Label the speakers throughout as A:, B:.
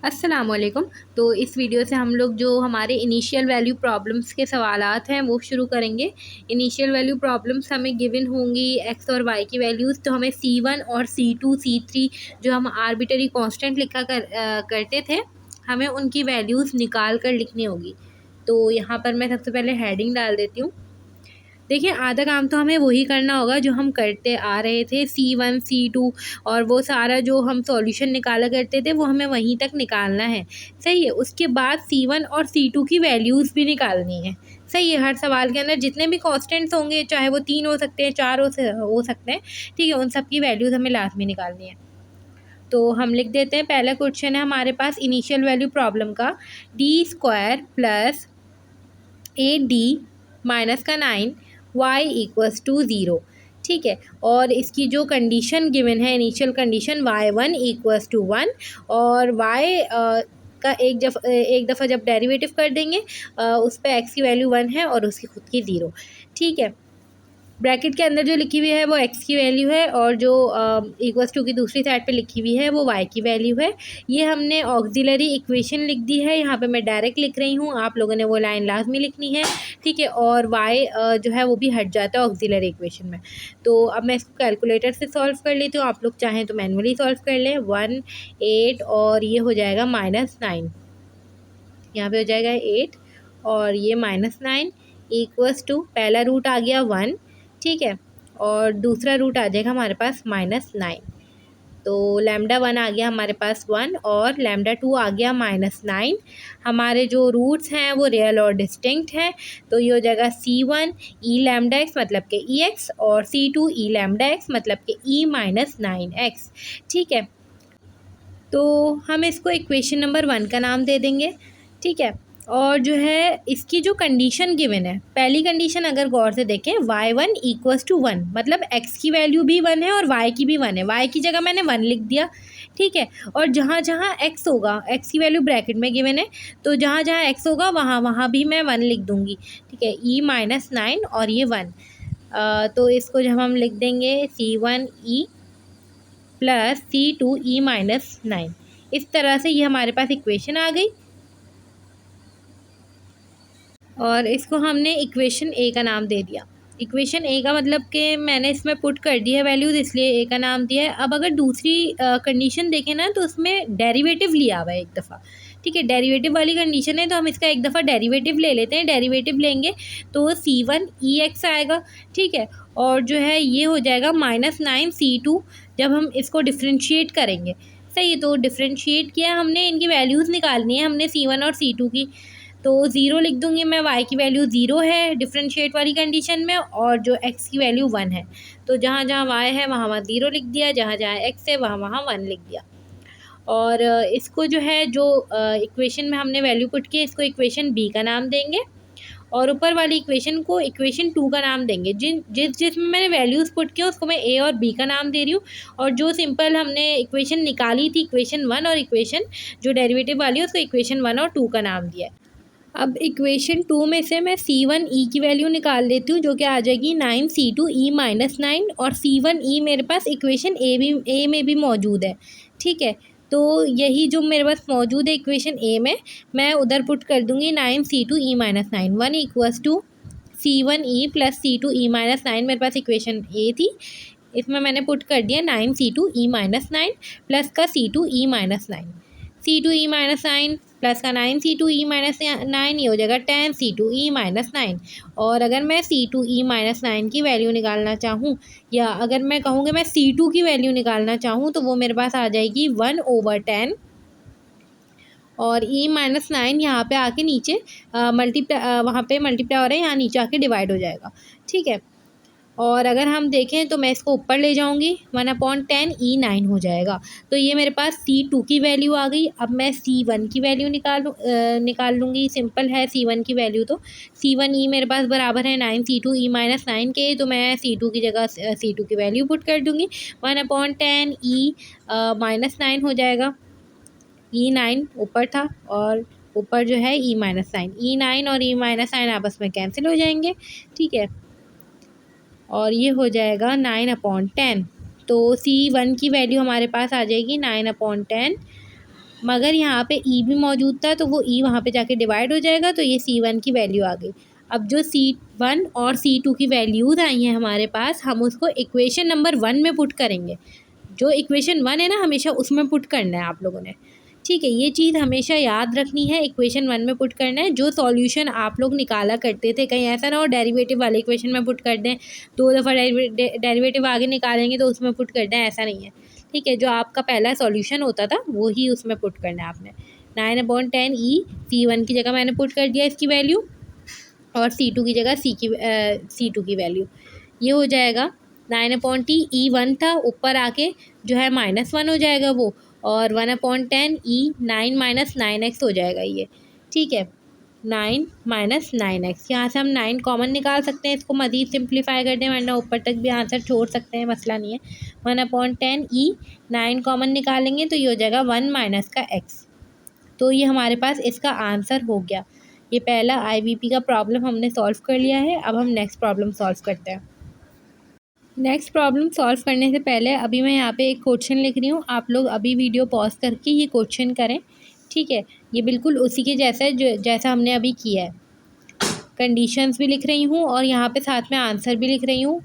A: अस्सलामुअलैकुम। तो इस वीडियो से हम लोग जो हमारे इनिशियल वैल्यू प्रॉब्लम्स के सवालात हैं वो शुरू करेंगे। इनिशियल वैल्यू प्रॉब्लम्स हमें गिवन होंगी एक्स और वाई की वैल्यूज़, तो हमें C1 और C2 C3 जो हम आर्बिटरी कांस्टेंट करते थे, हमें उनकी वैल्यूज़ निकाल कर लिखनी होगी। तो यहाँ पर मैं सबसे पहले हेडिंग डाल देती हूँ। देखिए, आधा काम तो हमें वही करना होगा जो हम करते आ रहे थे, C1 C2 और वो सारा जो हम सॉल्यूशन निकाला करते थे वो हमें वहीं तक निकालना है। सही है। उसके बाद C1 और C2 की वैल्यूज़ भी निकालनी है। सही है। हर सवाल के अंदर जितने भी कांस्टेंट्स होंगे, चाहे वो 3 हो सकते हैं, 4 हो सकते हैं, ठीक है, उन सब की वैल्यूज़ हमें लास्ट में निकालनी है। तो हम लिख देते हैं, पहला क्वेश्चन है हमारे पास इनिशियल वैल्यू प्रॉब्लम का, D² प्लस 8D माइनस का 9 y इक्वल्स टू 0। ठीक है। और इसकी जो कंडीशन गिवन है, initial condition y1 equals to 1 और y का एक दफ़ा जब डेरिवेटिव कर देंगे, उस पर x की वैल्यू 1 है और उसकी खुद की 0। ठीक है। ब्रैकेट के अंदर जो लिखी हुई है वो x की वैल्यू है और जो इक्वल्स टू की दूसरी साइड पे लिखी हुई है वो y की वैल्यू है। ये हमने ऑक्सिलरी इक्वेशन लिख दी है, यहाँ पे मैं डायरेक्ट लिख रही हूँ, आप लोगों ने वो लाइन लाजमी लिखनी है। ठीक है। और y जो है वो भी हट जाता है ऑक्सिलरी इक्वेशन में। तो अब मैं इसको कैलकुलेटर से सॉल्व कर लेती हूँ, आप लोग चाहें तो मैनुअली सॉल्व कर लें। 1 8 और ये हो जाएगा -9, यहाँ पे हो जाएगा 8 और ये -9 इक्वल्स टू, पहला रूट आ गया 1, ठीक है, और दूसरा रूट आ जाएगा हमारे पास -9। तो λ1 आ गया हमारे पास 1 और λ2 आ गया -9। हमारे जो रूट्स हैं वो रियल और डिस्टिंक्ट हैं, तो ये हो जाएगा C1 e λx मतलब के ex और C2 e λx मतलब के e-9x। ठीक है। तो हम इसको इक्वेशन नंबर 1 का नाम दे देंगे। ठीक है। और जो है इसकी जो कंडीशन गिवन है, पहली कंडीशन अगर गौर से देखें, y1 इक्वल्स टू 1 मतलब x की वैल्यू भी 1 है और y की भी 1 है। y की जगह मैंने 1 लिख दिया। ठीक है। और जहाँ जहाँ x होगा, x की वैल्यू ब्रैकेट में गिवन है, तो जहाँ जहाँ x होगा वहाँ वहाँ भी मैं 1 लिख दूँगी। ठीक है। e-9 और ये 1, तो इसको जब हम लिख देंगे C1 e plus C2 e-9, इस तरह से ये हमारे पास इक्वेशन आ गई और इसको हमने इक्वेशन ए का नाम दे दिया। इक्वेशन ए का मतलब कि मैंने इसमें पुट कर दिया है वैल्यूज़, इसलिए ए का नाम दिया है। अब अगर दूसरी कंडीशन देखें ना, तो उसमें डेरिवेटिव लिया हुआ है एक दफ़ा। ठीक है। डेरिवेटिव वाली कंडीशन है, तो हम इसका एक दफ़ा डेरिवेटिव ले लेते हैं। डेरिवेटिव लेंगे तो C1 ex आएगा। ठीक है। और जो है ये हो जाएगा -9 C2 जब हम इसको डिफ्रेंशिएट करेंगे। सही है। तो डिफ्रेंशिएट किया हमने, इनकी वैल्यूज़ निकालनी है हमने C1 और C2 की, तो 0 लिख दूँगी मैं। y की वैल्यू 0 है डिफरेंशिएट वाली कंडीशन में और जो x की वैल्यू 1 है, तो जहाँ जहाँ y है वहाँ वहाँ 0 लिख दिया, जहाँ जहाँ x है वहाँ वहाँ 1 लिख दिया। और इसको जो है जो इक्वेशन में हमने वैल्यू पुट की, इसको इक्वेशन बी का नाम देंगे और ऊपर वाली इक्वेशन को इक्वेशन 2 का नाम देंगे। जिसमें मैंने वैल्यूज़ पुट की उसको मैं ए और बी का नाम दे रही हूँ, और जो सिंपल हमने इक्वेशन निकाली थी, इक्वेशन 1, और इक्वेशन जो डेरिवेटिव वाली है उसको इक्वेशन 1 और 2 का नाम दिया है। अब इक्वेशन 2 में से मैं C1 e की वैल्यू निकाल देती हूँ, जो कि आ जाएगी 9 C2 e-9, और C1 e मेरे पास इक्वेशन ए में भी मौजूद है। ठीक है। तो यही जो मेरे पास मौजूद है इक्वेशन ए में, मैं उधर पुट कर दूँगी 9 C2 e-9, 1 equals to C1 e plus C2 e-9, मेरे पास इक्वेशन ए थी, इसमें मैंने पुट कर दिया 9 C2 e-9 प्लस का C2 e-9, C2 e-9 plus का 9 C2 e-9, ये हो जाएगा 10 C2 e-9। और अगर मैं C2 e-9 की वैल्यू निकालना चाहूँ, या अगर मैं कहूँगी मैं C2 की वैल्यू निकालना चाहूँ, तो वो मेरे पास आ जाएगी 1/10 और e-9 यहाँ पे आके नीचे मल्टीप्लाई, वहाँ पे मल्टीप्लाई हो रहा है, यहाँ नीचे आके डिवाइड हो जाएगा। ठीक है। और अगर हम देखें तो मैं इसको ऊपर ले जाऊंगी, 1/10 e-9 हो जाएगा। तो ये मेरे पास C2 की वैल्यू आ गई। अब मैं C1 की वैल्यू निकाल लूँगी। सिंपल है C1 की वैल्यू, तो C1 e मेरे पास बराबर है 9 C2 e-9 के, तो मैं C2 की जगह C2 की वैल्यू पुट कर दूँगी, 1/10 e-9 हो जाएगा। e9 ऊपर था और ऊपर जो है e-9, e9 और e-9 आपस में कैंसिल हो जाएंगे। ठीक है। और ये हो जाएगा 9/10। तो C1 की वैल्यू हमारे पास आ जाएगी 9/10 मगर यहाँ पे ई भी मौजूद था तो वो ई वहाँ पे जाके डिवाइड हो जाएगा, तो ये C1 की वैल्यू आ गई। अब जो C1 और C2 की वैल्यूज़ आई हैं हमारे पास, हम उसको इक्वेशन नंबर 1 में पुट करेंगे। जो इक्वेशन 1 है ना, हमेशा उसमें पुट करना है आप लोगों ने, ठीक है। ये चीज़ हमेशा याद रखनी है, इक्वेशन 1 में पुट करना है। जो सॉल्यूशन आप लोग निकाला करते थे, कहीं ऐसा ना हो डेरिवेटिव वाले इक्वेशन में पुट कर दें, 2 दफ़ा डेरिवेटिव आगे निकालेंगे तो उसमें पुट कर दें, ऐसा नहीं है, ठीक है। जो आपका पहला सॉल्यूशन होता था वो ही उसमें पुट करना है आपने। 9/10 ई C1 की जगह मैंने पुट कर दिया इसकी वैल्यू, और C2 की जगह C2 की वैल्यू। ये हो जाएगा 9/T E1 था, ऊपर आके जो है -1 हो जाएगा वो, और 1/10 E9 - 9x हो जाएगा ये, ठीक है। 9 - 9x, यहाँ से हम 9 कॉमन निकाल सकते हैं, इसको मज़ीद सिंप्लीफाई कर दें, वरना ऊपर तक भी आंसर छोड़ सकते हैं, मसला नहीं है। 1/10 E9 कॉमन निकालेंगे तो ये हो जाएगा 1 माइनस का x। तो ये हमारे पास इसका आंसर हो गया। ये पहला IBP का प्रॉब्लम हमने सॉल्व कर लिया है। अब हम नेक्स्ट प्रॉब्लम सॉल्व करते हैं। नेक्स्ट प्रॉब्लम सॉल्व करने से पहले अभी मैं यहाँ पे एक क्वेश्चन लिख रही हूँ, आप लोग अभी वीडियो पॉज करके ये क्वेश्चन करें, ठीक है। ये बिल्कुल उसी के जैसा है जो जैसा हमने अभी किया है। कंडीशंस भी लिख रही हूँ और यहाँ पे साथ में आंसर भी लिख रही हूँ।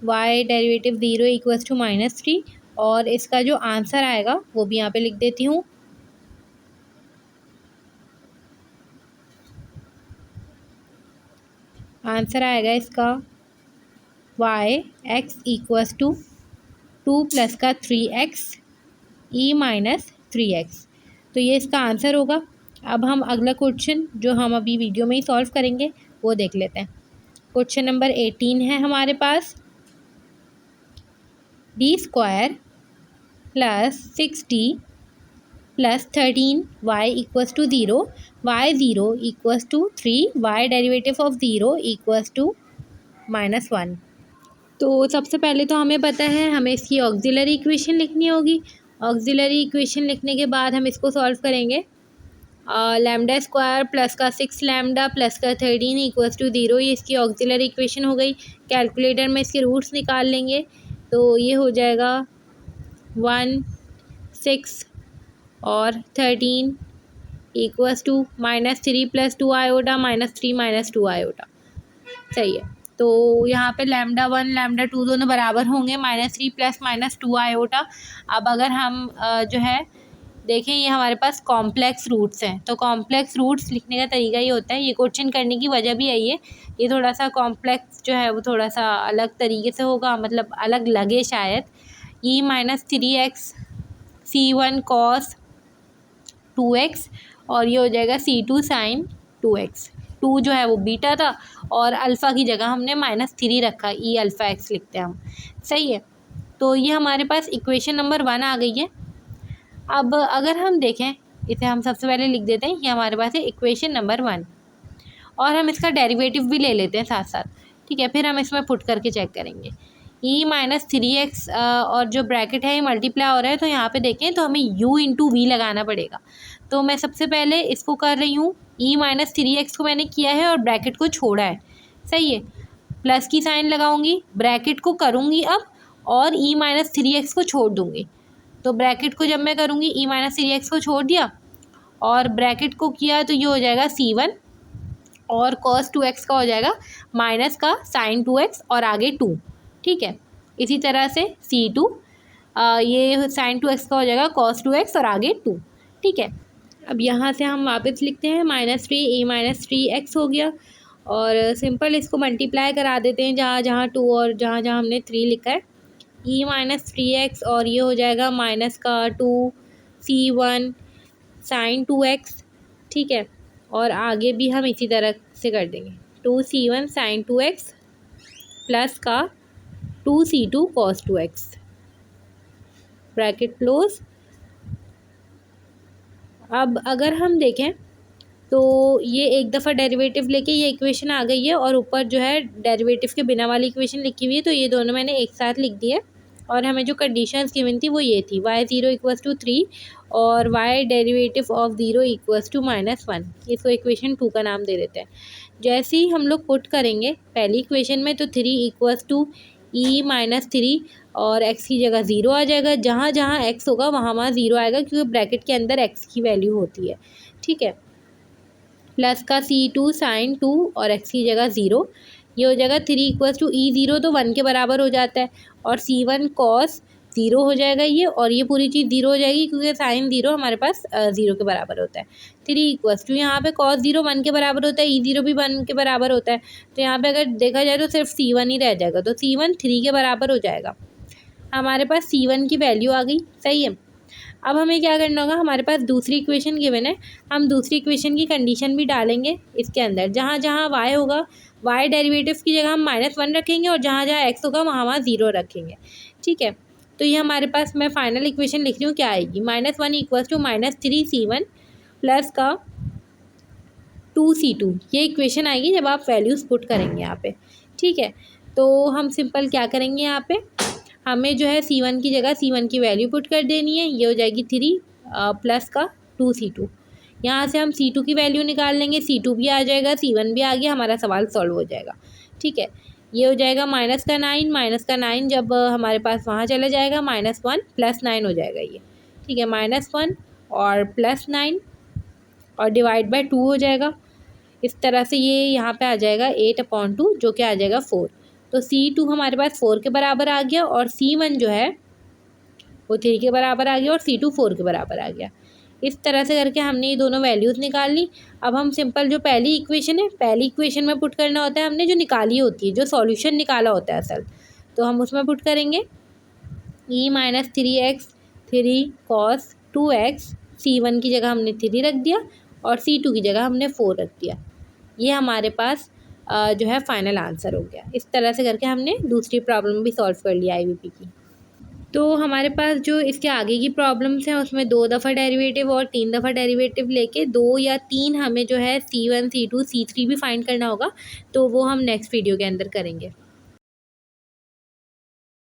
A: y डेरिवेटिव 0 = -3, और इसका जो आंसर आएगा वो भी यहाँ पे लिख देती हूँ। आंसर आएगा इसका y x = 2 + का 3x e - 3x, तो ये इसका आंसर होगा। अब हम अगला क्वेश्चन जो हम अभी वीडियो में ही सॉल्व करेंगे वो देख लेते हैं। क्वेश्चन नंबर 18 है हमारे पास। d² + 6d + 13y = 0, y0 = 3, y derivative of 0 = -1। तो सबसे पहले तो हमें पता है हमें इसकी ऑक्सिलरी इक्वेशन लिखनी होगी। ऑक्सिलरी इक्वेशन लिखने के बाद हम इसको सॉल्व करेंगे। λ² + का 6 लैम्डा + का 13 = 0, ये इसकी ऑक्सिलरी इक्वेशन हो गई। कैलकुलेटर में इसके रूट्स निकाल लेंगे तो ये हो जाएगा 1, 6 और 13 = -3 + 2 आयोटा -3 - 2 आयोटा, सही है। तो यहाँ पे λ1 λ2 दोनों बराबर होंगे, -3 + -2 आयोटा। अब अगर हम जो है देखें, ये हमारे पास कॉम्प्लेक्स रूट्स हैं, तो कॉम्प्लेक्स रूट्स लिखने का तरीका ये होता है। ये क्वेश्चन करने की वजह भी यही है, ये थोड़ा सा कॉम्प्लेक्स जो है वो थोड़ा सा अलग तरीके से होगा, मतलब अलग लगे शायद। e - 3x C1 cos 2x, और ये हो जाएगा C2 sin 2x। 2 जो है वो बीटा था और अल्फ़ा की जगह हमने -3 रखा, e∝x लिखते हैं हम, सही है। तो ये हमारे पास इक्वेशन नंबर 1 आ गई है। अब अगर हम देखें, इसे हम सबसे पहले लिख देते हैं, ये हमारे पास है इक्वेशन नंबर 1, और हम इसका डेरिवेटिव भी ले लेते हैं साथ साथ, ठीक है। फिर हम इसमें पुट करके चेक करेंगे। e - 3x और जो ब्रैकेट है ये मल्टीप्लाई हो रहा है, तो यहाँ पे देखें तो हमें u × v लगाना पड़ेगा। तो मैं सबसे पहले इसको कर रही हूँ, e - 3x को मैंने किया है और ब्रैकेट को छोड़ा है, सही है। प्लस की साइन लगाऊंगी, ब्रैकेट को करूँगी अब, और e - 3x को छोड़ दूँगी। तो ब्रैकेट को जब मैं करूँगी, e - 3x को छोड़ दिया और ब्रैकेट को किया, तो ये हो जाएगा C1, और cos 2x का हो जाएगा माइनस का sin 2x और आगे 2, ठीक है। इसी तरह से C2 ये sin 2x का हो जाएगा cos 2x और आगे 2, ठीक है। अब यहाँ से हम वापस लिखते हैं -3 e - 3x हो गया, और सिंपल इसको मल्टीप्लाई करा देते हैं जहाँ जहाँ 2 और जहाँ जहाँ हमने 3 लिखा है। e - 3x और ये हो जाएगा माइनस का 2 C1 sin 2x, ठीक है। और आगे भी हम इसी तरह से कर देंगे, 2 C1 sin 2x प्लस का 2 C2 cos 2x, bracket close. अब अगर हम देखें तो ये एक दफ़ा डेरिवेटिव लेके ये इक्वेशन आ गई है, और ऊपर जो है डेरिवेटिव के बिना वाली इक्वेशन लिखी हुई है, तो ये दोनों मैंने एक साथ लिख दी है। और हमें जो कंडीशंस गिवन थी वो ये थी, y0 = 3 और y डेरिवेटिव ऑफ 0 = -1। इसको इक्वेशन 2 का नाम दे देते हैं। जैसे ही हम लोग पुट करेंगे पहली इक्वेशन में, तो 3 = e - 3 और x की जगह 0 आ जाएगा। जहाँ जहाँ x होगा वहाँ वहाँ 0 आएगा, क्योंकि ब्रैकेट के अंदर x की वैल्यू होती है, ठीक है। प्लस का C2 sin 2 और x की जगह 0, ये हो जाएगा 3 इक्वल्स टू E0 तो 1 के बराबर हो जाता है, और C1 cos 0 हो जाएगा ये, और ये पूरी चीज़ 0 हो जाएगी क्योंकि साइन 0 हमारे पास 0 के बराबर होता है। 3 इक्वल्स टू यहाँ पे cos 0 1 के बराबर होता है, E0 भी 1 के बराबर होता है, तो यहाँ पे अगर देखा जाए तो सिर्फ C1 ही रह जाएगा, तो C1 3 के बराबर हो जाएगा। हमारे पास C1 की वैल्यू आ गई, सही है। अब हमें क्या करना होगा, हमारे पास दूसरी इक्वेशन गिवन है, हम दूसरी इक्वेशन की कंडीशन भी डालेंगे इसके अंदर। जहाँ जहाँ y होगा, y डेरिवेटिव की जगह हम -1 रखेंगे, और जहाँ जहाँ x होगा वहाँ वहाँ 0 रखेंगे, ठीक है। तो ये हमारे पास, मैं फाइनल इक्वेशन लिख रही हूँ, क्या आएगी, -1 इक्वल्स टू -3C1 प्लस का 2C2, ये इक्वेशन आएगी जब आप वैल्यूज़ पुट करेंगे यहाँ पे, ठीक है। तो हम सिंपल क्या करेंगे, यहाँ पे हमें जो है C1 की जगह C1 की वैल्यू पुट कर देनी है, ये हो जाएगी 3 प्लस का 2C2। यहाँ से हम C2 की वैल्यू निकाल लेंगे, C2 भी आ जाएगा, C1 भी आ गया, हमारा सवाल सॉल्व हो जाएगा, ठीक है। ये हो जाएगा -9 जब हमारे पास वहाँ चला जाएगा, -1 + 9 हो जाएगा ये, ठीक है। -1 और +9 और डिवाइड बाय 2 हो जाएगा। इस तरह से ये यहाँ पे आ जाएगा 8/2, जो कि आ जाएगा 4। तो C2 हमारे पास 4 के बराबर आ गया, और C1 जो है वो 3 के बराबर आ गया, और C2 4 के बराबर आ गया। इस तरह से करके हमने ये दोनों वैल्यूज़ निकाल ली। अब हम सिंपल जो पहली इक्वेशन है, पहली इक्वेशन में पुट करना होता है हमने, जो निकाली होती है, जो सॉल्यूशन निकाला होता है असल, तो हम उसमें पुट करेंगे e - 3x 3 cos 2x, C1 की जगह हमने 3 रख दिया, और C2 की जगह हमने 4 रख दिया। ये हमारे पास जो है फाइनल आंसर हो गया। इस तरह से करके हमने दूसरी प्रॉब्लम भी सॉल्व कर लिया IVP की। तो हमारे पास जो इसके आगे की प्रॉब्लम्स हैं, उसमें 2 दफ़ा डेरिवेटिव और 3 दफ़ा डेरिवेटिव लेके 2 या 3 हमें जो है C1 C2 C3 भी फाइंड करना होगा, तो वो हम नेक्स्ट वीडियो के अंदर करेंगे।